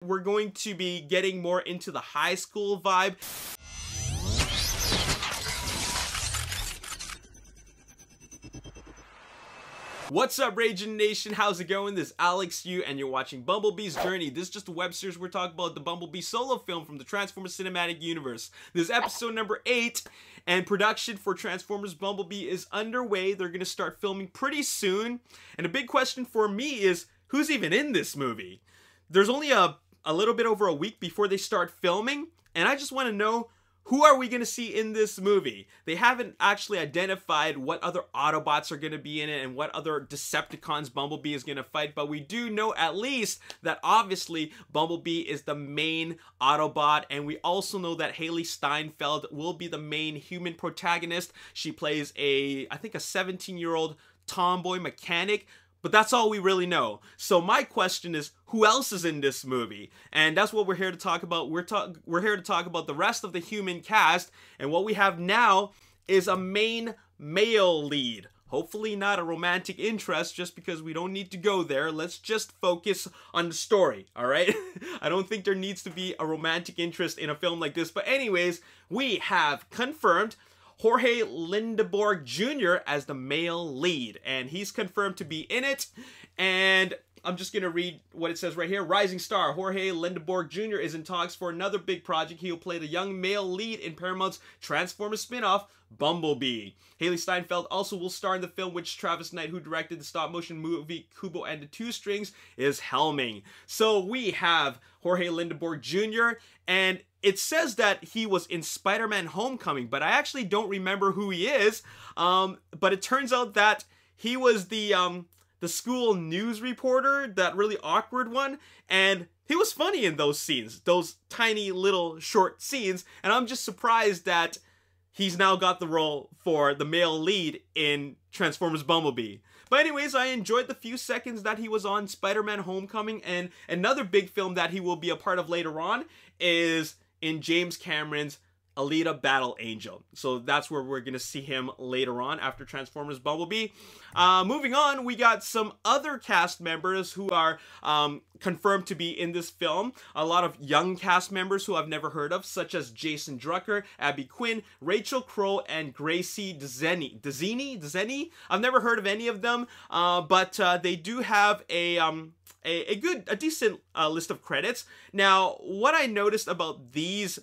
We're going to be getting more into the high school vibe. What's up, Ragin Nation? How's it going? This is Alex Yu, and you're watching Bumblebee's Journey. This is just a web series. We're talking about the Bumblebee solo film from the Transformers Cinematic Universe. This is episode number 8, and production for Transformers Bumblebee is underway. They're going to start filming pretty soon. And a big question for me is, who's even in this movie? There's only a little bit over a week before they start filming, and I just want to know, who are we going to see in this movie? They haven't actually identified what other Autobots are going to be in it and what other Decepticons Bumblebee is going to fight, but we do know at least that obviously Bumblebee is the main Autobot, and we also know that Haley Steinfeld will be the main human protagonist. She plays I think a 17-year-old tomboy mechanic, but that's all we really know. So my question is, who else is in this movie? And that's what we're here to talk about. We're here to talk about the rest of the human cast, and what we have now is a main male lead. Hopefully not a romantic interest, just because we don't need to go there. Let's just focus on the story, alright? I don't think there needs to be a romantic interest in a film like this. But anyways, we have confirmed Jorge Lindeborg Jr. as the male lead, and he's confirmed to be in it. And I'm just going to read what it says right here. Rising star Jorge Lindeborg Jr. is in talks for another big project. He'll play the young male lead in Paramount's Transformers spin-off, Bumblebee. Haley Steinfeld also will star in the film, which Travis Knight, who directed the stop-motion movie Kubo and the Two Strings, is helming. So we have Jorge Lindeborg Jr., and it says that he was in Spider-Man Homecoming, but I actually don't remember who he is. But it turns out that he was the school news reporter, that really awkward one, and he was funny in those scenes, those tiny little short scenes, and I'm just surprised that he's now got the role for the male lead in Transformers Bumblebee. But anyways, I enjoyed the few seconds that he was on Spider-Man Homecoming, and another big film that he will be a part of later on is in James Cameron's Alita Battle Angel. So that's where we're going to see him later on after Transformers Bumblebee. Moving on, we got some other cast members who are confirmed to be in this film. A lot of young cast members who I've never heard of, such as Jason Drucker, Abby Quinn, Rachel Crow, and Gracie Dzeni. I've never heard of any of them, but they do have a decent list of credits. Now, what I noticed about these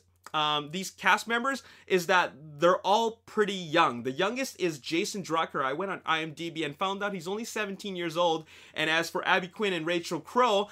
cast members is that they're all pretty young. The youngest is Jason Drucker. I went on IMDb and found out he's only 17 years old. And as for Abby Quinn and Rachel Crow,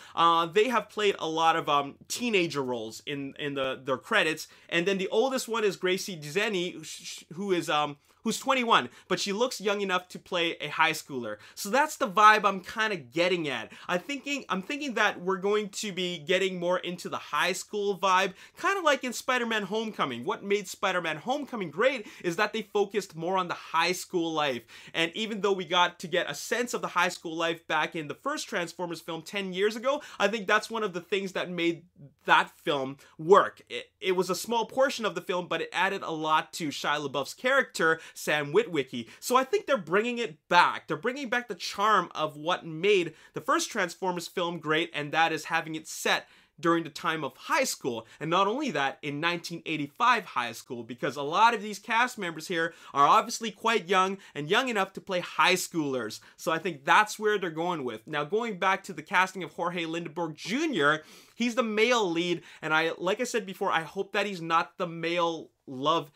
they have played a lot of teenager roles in their credits. And then the oldest one is Gracie Dzeni, who's 21, but she looks young enough to play a high schooler. So that's the vibe I'm kind of getting at. I'm thinking that we're going to be getting more into the high school vibe, kind of like in Spider-Man Homecoming. What made Spider-Man Homecoming great is that they focused more on the high school life. And even though we got to get a sense of the high school life back in the first Transformers film 10 years ago, I think that's one of the things that made that film work. It was a small portion of the film, but it added a lot to Shia LaBeouf's character, Sam Witwicky. So I think they're bringing it back. They're bringing back the charm of what made the first Transformers film great, and that is having it set during the time of high school. And not only that, in 1985 high school, because a lot of these cast members here are obviously quite young and young enough to play high schoolers. So I think that's where they're going with. Now, going back to the casting of Jorge Lindeborg Jr., he's the male lead, and like I said before, I hope that he's not the male love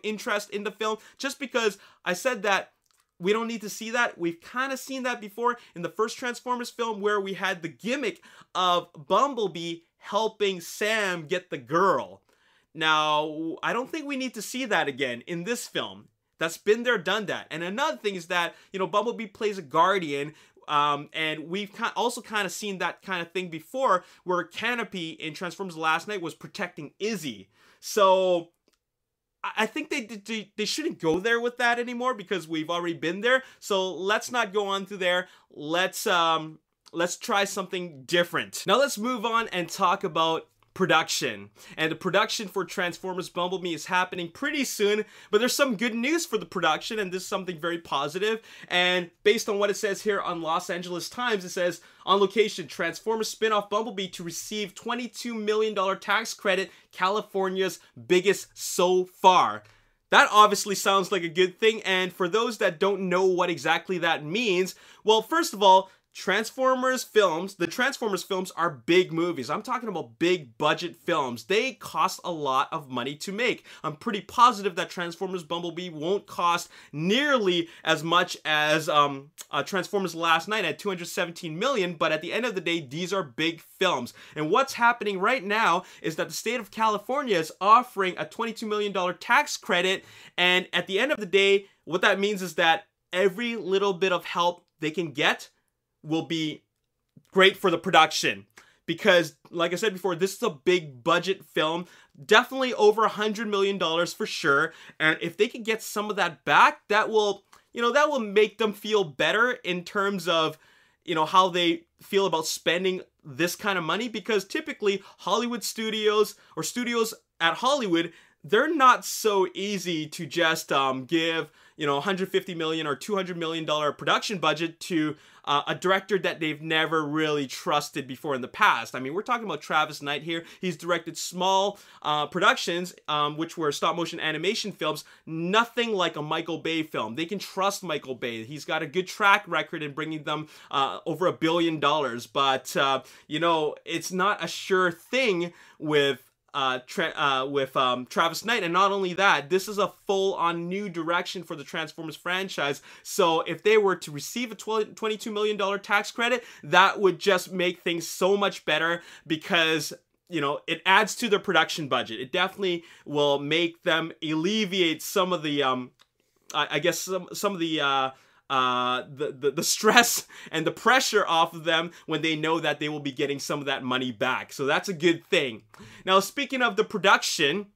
interest in the film, just because I said that we don't need to see that. We've kind of seen that before in the first Transformers film, where we had the gimmick of Bumblebee helping Sam get the girl. Now, I don't think we need to see that again in this film. That's been there, done that. And another thing is that, Bumblebee plays a guardian, and we've also kind of seen that kind of thing before, where Canopy in Transformers Last Night was protecting Izzy. So I think they shouldn't go there with that anymore, because we've already been there. So let's not go on to there. Let's try something different. Now let's move on and talk about production. And the production for Transformers Bumblebee is happening pretty soon, but there's some good news for the production, and this is something very positive. And based on what it says here on Los Angeles Times, it says, on location, Transformers spin-off Bumblebee to receive $22 million tax credit, California's biggest so far. That obviously sounds like a good thing, and for those that don't know what exactly that means, well, first of all, the Transformers films are big movies. I'm talking about big budget films. They cost a lot of money to make. I'm pretty positive that Transformers Bumblebee won't cost nearly as much as Transformers Last Night at $217 million, but at the end of the day, these are big films. And what's happening right now is that the state of California is offering a $22 million tax credit, and at the end of the day, what that means is that every little bit of help they can get will be great for the production, because like I said before, this is a big budget film, definitely over $100 million for sure, and if they can get some of that back, that will, that will make them feel better in terms of, how they feel about spending this kind of money, because typically Hollywood studios or studios at Hollywood, they're not so easy to just give, $150 million or $200 million production budget to a director that they've never really trusted before in the past. I mean, we're talking about Travis Knight here. He's directed small productions, which were stop-motion animation films, nothing like a Michael Bay film. They can trust Michael Bay. He's got a good track record in bringing them over $1 billion, but, it's not a sure thing with Travis Knight. And not only that, this is a full-on new direction for the Transformers franchise. So if they were to receive a $22 million tax credit, that would just make things so much better, because it adds to their production budget. It definitely will make them alleviate some of the I guess some of the stress and the pressure off of them when they know that they will be getting some of that money back. So that's a good thing. Now, speaking of the production,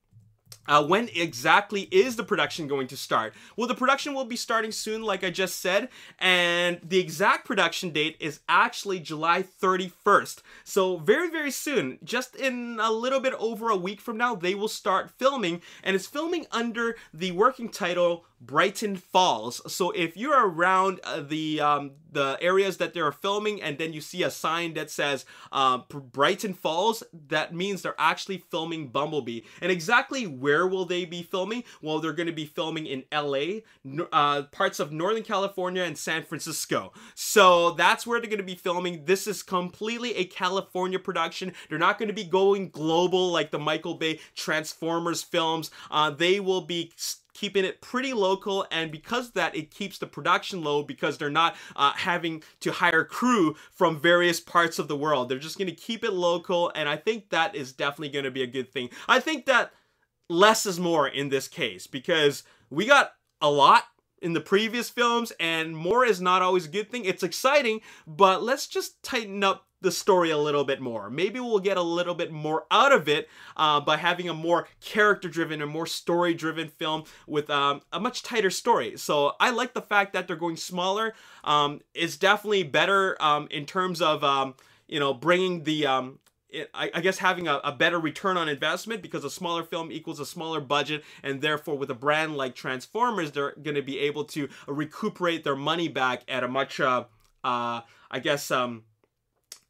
when exactly is the production going to start? Well, the production will be starting soon, like I just said, and the exact production date is actually July 31st. So very, very soon, just in a little bit over a week from now, they will start filming, and it's filming under the working title Brighton Falls. So if you're around the areas that they're filming, and then you see a sign that says Brighton Falls, that means they're actually filming Bumblebee. And exactly where will they be filming? Well, they're going to be filming in LA, parts of Northern California, and San Francisco. So that's where they're going to be filming. This is completely a California production. They're not going to be going global like the Michael Bay Transformers films. They will be keeping it pretty local, and because of that, it keeps the production low, because they're not having to hire crew from various parts of the world. They're just going to keep it local, and I think that is definitely going to be a good thing. I think that less is more in this case, because we got a lot in the previous films, and more is not always a good thing. It's exciting, but let's just tighten up the story a little bit more. Maybe we'll get a little bit more out of it by having a more character-driven and more story-driven film with a much tighter story. So I like the fact that they're going smaller. It's definitely better in terms of bringing the I guess having a better return on investment, because a smaller film equals a smaller budget, and therefore with a brand like Transformers, they're going to be able to recuperate their money back at a much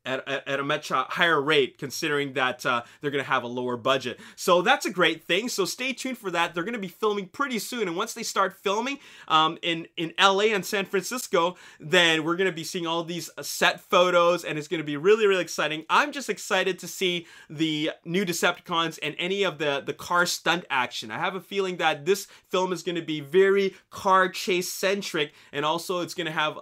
at a much higher rate, considering that they're going to have a lower budget. So that's a great thing. So stay tuned for that. They're going to be filming pretty soon. And once they start filming in LA and San Francisco, then we're going to be seeing all these set photos, and it's going to be really, really exciting. I'm just excited to see the new Decepticons and any of the car stunt action. I have a feeling that this film is going to be very car chase centric, and also it's going to have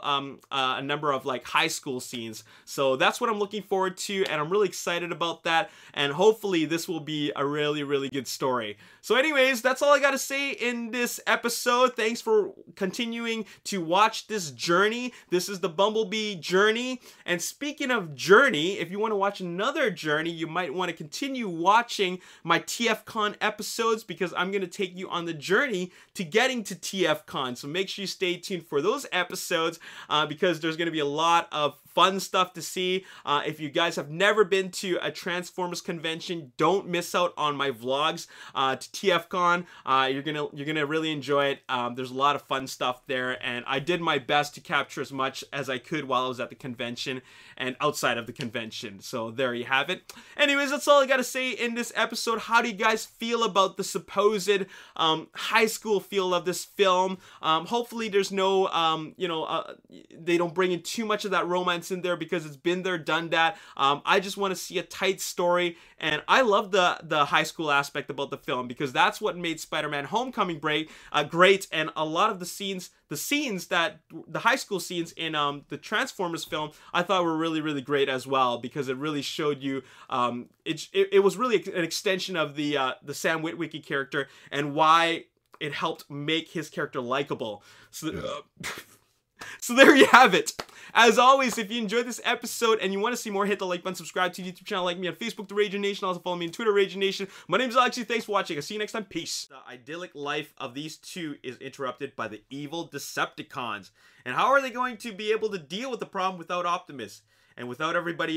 a number of like high school scenes. So that's what I'm looking forward to, and I'm really excited about that, and hopefully this will be a really, really good story. So anyways, that's all I gotta say in this episode. Thanks for continuing to watch this journey. This is the Bumblebee journey, and speaking of journey, if you want to watch another journey, you might want to continue watching my TFCon episodes, because I'm going to take you on the journey to getting to TFCon. So make sure you stay tuned for those episodes, because there's going to be a lot of fun stuff to see. If you guys have never been to a Transformers convention, don't miss out on my vlogs to TFCon. You're gonna really enjoy it. There's a lot of fun stuff there, and I did my best to capture as much as I could while I was at the convention and outside of the convention. So there you have it. Anyways, that's all I gotta say in this episode. How do you guys feel about the supposed high school feel of this film? Hopefully there's no they don't bring in too much of that romance in there, because it's been there, done that. I just want to see a tight story, and I love the high school aspect about the film, because that's what made Spider-Man Homecoming great. And a lot of the high school scenes in the Transformers film, I thought were really, really great as well, because it really showed you it was really an extension of the Sam Witwicky character, and why it helped make his character likable. So so there you have it. As always, if you enjoyed this episode and you want to see more, hit the like button, subscribe to the YouTube channel, like me on Facebook, the Ragin Nation. Also follow me on Twitter, Ragin Nation. My name is Alex. Thanks for watching. I'll see you next time. Peace. The idyllic life of these two is interrupted by the evil Decepticons. And how are they going to be able to deal with the problem without Optimus and without everybody else?